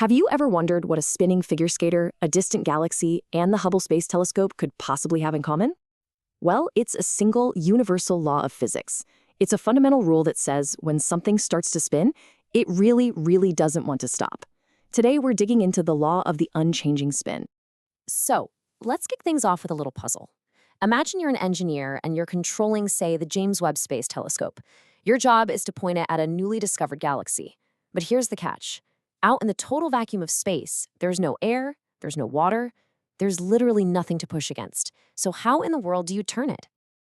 Have you ever wondered what a spinning figure skater, a distant galaxy, and the Hubble Space Telescope could possibly have in common? Well, it's a single, universal law of physics. It's a fundamental rule that says when something starts to spin, it really doesn't want to stop. Today, we're digging into the law of the unchanging spin. So, let's kick things off with a little puzzle. Imagine you're an engineer and you're controlling, say, the James Webb Space Telescope. Your job is to point it at a newly discovered galaxy. But here's the catch. Out in the total vacuum of space, there's no air, there's no water, there's literally nothing to push against. So how in the world do you turn it?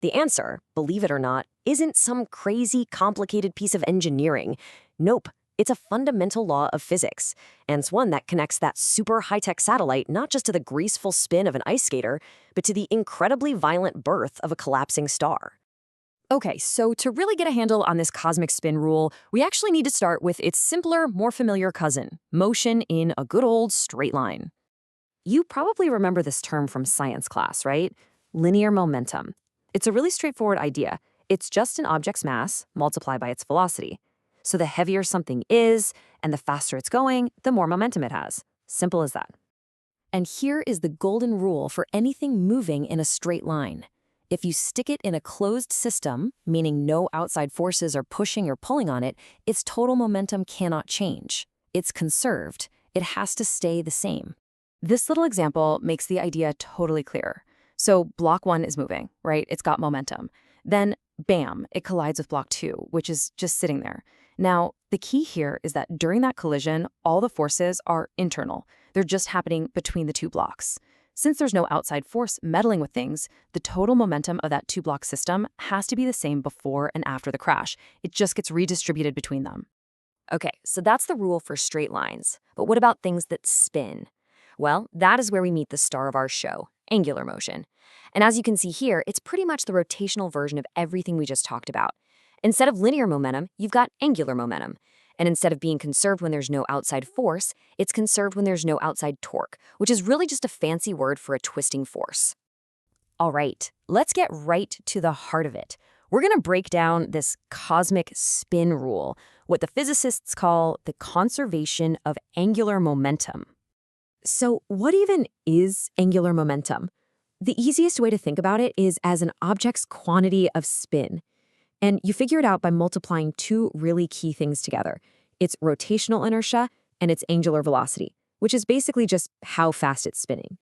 The answer, believe it or not, isn't some crazy, complicated piece of engineering. Nope, it's a fundamental law of physics. And it's one that connects that super high-tech satellite not just to the graceful spin of an ice skater, but to the incredibly violent birth of a collapsing star. Okay, so to really get a handle on this cosmic spin rule, we actually need to start with its simpler, more familiar cousin, motion in a good old straight line. You probably remember this term from science class, right? Linear momentum. It's a really straightforward idea. It's just an object's mass multiplied by its velocity. So the heavier something is, and the faster it's going, the more momentum it has. Simple as that. And here is the golden rule for anything moving in a straight line. If you stick it in a closed system, meaning no outside forces are pushing or pulling on it, its total momentum cannot change. It's conserved. It has to stay the same. This little example makes the idea totally clear. So block 1 is moving, right? It's got momentum. Then, bam, it collides with block 2, which is just sitting there. Now, the key here is that during that collision, all the forces are internal. They're just happening between the two blocks. Since there's no outside force meddling with things, the total momentum of that two-block system has to be the same before and after the crash. It just gets redistributed between them. Okay, so that's the rule for straight lines. But what about things that spin? Well, that is where we meet the star of our show, angular motion. And as you can see here, it's pretty much the rotational version of everything we just talked about. Instead of linear momentum, you've got angular momentum. And instead of being conserved when there's no outside force, it's conserved when there's no outside torque, which is really just a fancy word for a twisting force. All right, let's get right to the heart of it. We're going to break down this cosmic spin rule, what the physicists call the conservation of angular momentum. So what even is angular momentum? The easiest way to think about it is as an object's quantity of spin. And you figure it out by multiplying two really key things together. It's rotational inertia and its angular velocity, which is basically just how fast it's spinning.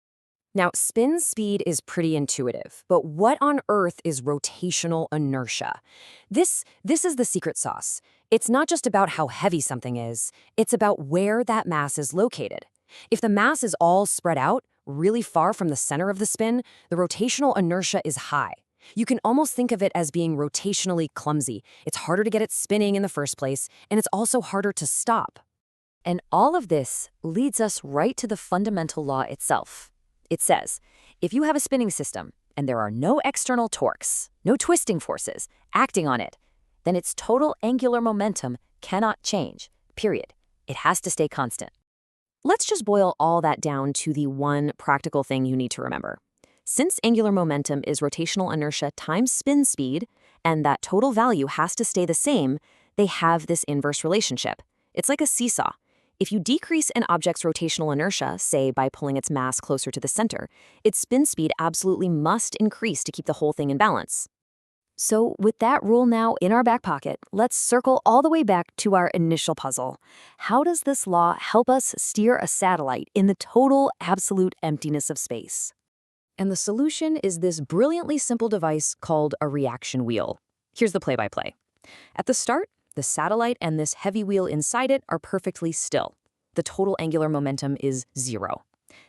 Now, spin speed is pretty intuitive, but what on earth is rotational inertia? This is the secret sauce. It's not just about how heavy something is, it's about where that mass is located. If the mass is all spread out, really far from the center of the spin, the rotational inertia is high. You can almost think of it as being rotationally clumsy. It's harder to get it spinning in the first place, and it's also harder to stop. And all of this leads us right to the fundamental law itself. It says, if you have a spinning system and there are no external torques, no twisting forces acting on it, then its total angular momentum cannot change, period. It has to stay constant. Let's just boil all that down to the one practical thing you need to remember. Since angular momentum is rotational inertia times spin speed, and that total value has to stay the same, they have this inverse relationship. It's like a seesaw. If you decrease an object's rotational inertia, say by pulling its mass closer to the center, its spin speed absolutely must increase to keep the whole thing in balance. So with that rule now in our back pocket, let's circle all the way back to our initial puzzle. How does this law help us steer a satellite in the total absolute emptiness of space? And the solution is this brilliantly simple device called a reaction wheel. Here's the play-by-play. At the start, the satellite and this heavy wheel inside it are perfectly still. The total angular momentum is 0.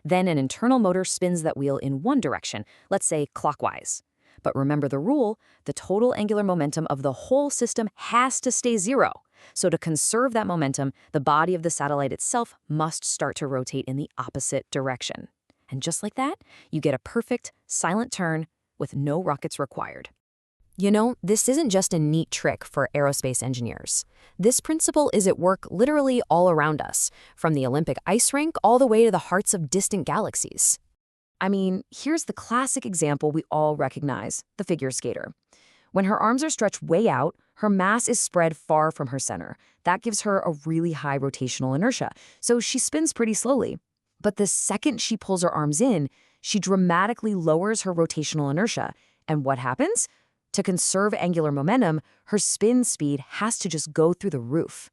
Then an internal motor spins that wheel in one direction, let's say clockwise. But remember the rule, the total angular momentum of the whole system has to stay 0. So to conserve that momentum, the body of the satellite itself must start to rotate in the opposite direction. And just like that, you get a perfect, silent turn with no rockets required. You know, this isn't just a neat trick for aerospace engineers. This principle is at work literally all around us, from the Olympic ice rink all the way to the hearts of distant galaxies. I mean, here's the classic example we all recognize, the figure skater. When her arms are stretched way out, her mass is spread far from her center. That gives her a really high rotational inertia, so she spins pretty slowly. But the second she pulls her arms in, she dramatically lowers her rotational inertia. And what happens? To conserve angular momentum, her spin speed has to just go through the roof.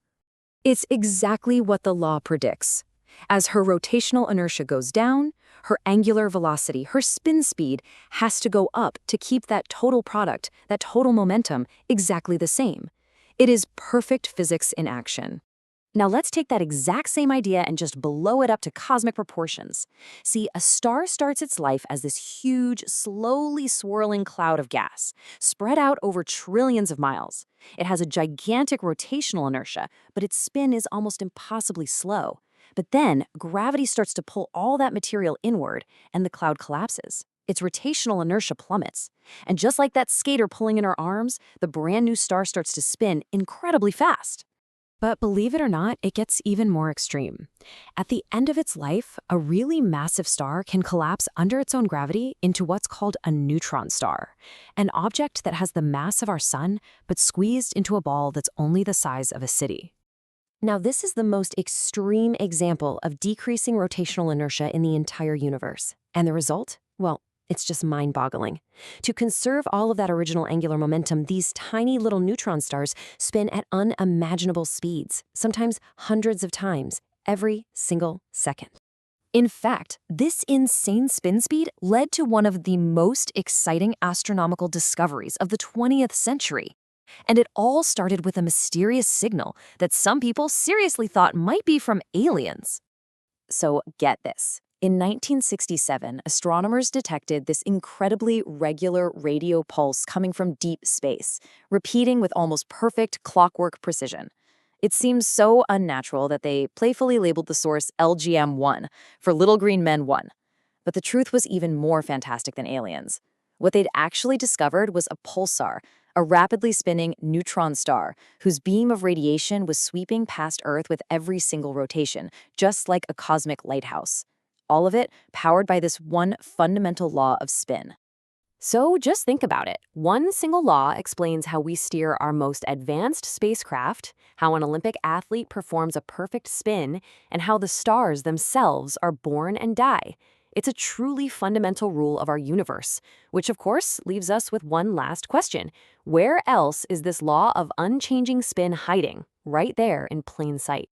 It's exactly what the law predicts. As her rotational inertia goes down, her angular velocity, her spin speed, has to go up to keep that total product, that total momentum, exactly the same. It is perfect physics in action. Now let's take that exact same idea and just blow it up to cosmic proportions. See, a star starts its life as this huge, slowly swirling cloud of gas, spread out over trillions of miles. It has a gigantic rotational inertia, but its spin is almost impossibly slow. But then, gravity starts to pull all that material inward, and the cloud collapses. Its rotational inertia plummets. And just like that skater pulling in her arms, the brand new star starts to spin incredibly fast. But believe it or not, it gets even more extreme. At the end of its life, a really massive star can collapse under its own gravity into what's called a neutron star, an object that has the mass of our sun, but squeezed into a ball that's only the size of a city. Now, this is the most extreme example of decreasing rotational inertia in the entire universe. And the result? Well, it's just mind-boggling. To conserve all of that original angular momentum, these tiny little neutron stars spin at unimaginable speeds, sometimes hundreds of times, every single second. In fact, this insane spin speed led to one of the most exciting astronomical discoveries of the 20th century. And it all started with a mysterious signal that some people seriously thought might be from aliens. So get this. In 1967, astronomers detected this incredibly regular radio pulse coming from deep space, repeating with almost perfect clockwork precision. It seems so unnatural that they playfully labeled the source LGM-1 for Little Green Men 1. But the truth was even more fantastic than aliens. What they'd actually discovered was a pulsar, a rapidly spinning neutron star whose beam of radiation was sweeping past Earth with every single rotation, just like a cosmic lighthouse. All of it powered by this one fundamental law of spin. So just think about it. One single law explains how we steer our most advanced spacecraft, how an Olympic athlete performs a perfect spin, and how the stars themselves are born and die. It's a truly fundamental rule of our universe, which of course leaves us with one last question. Where else is this law of unchanging spin hiding? Right there in plain sight.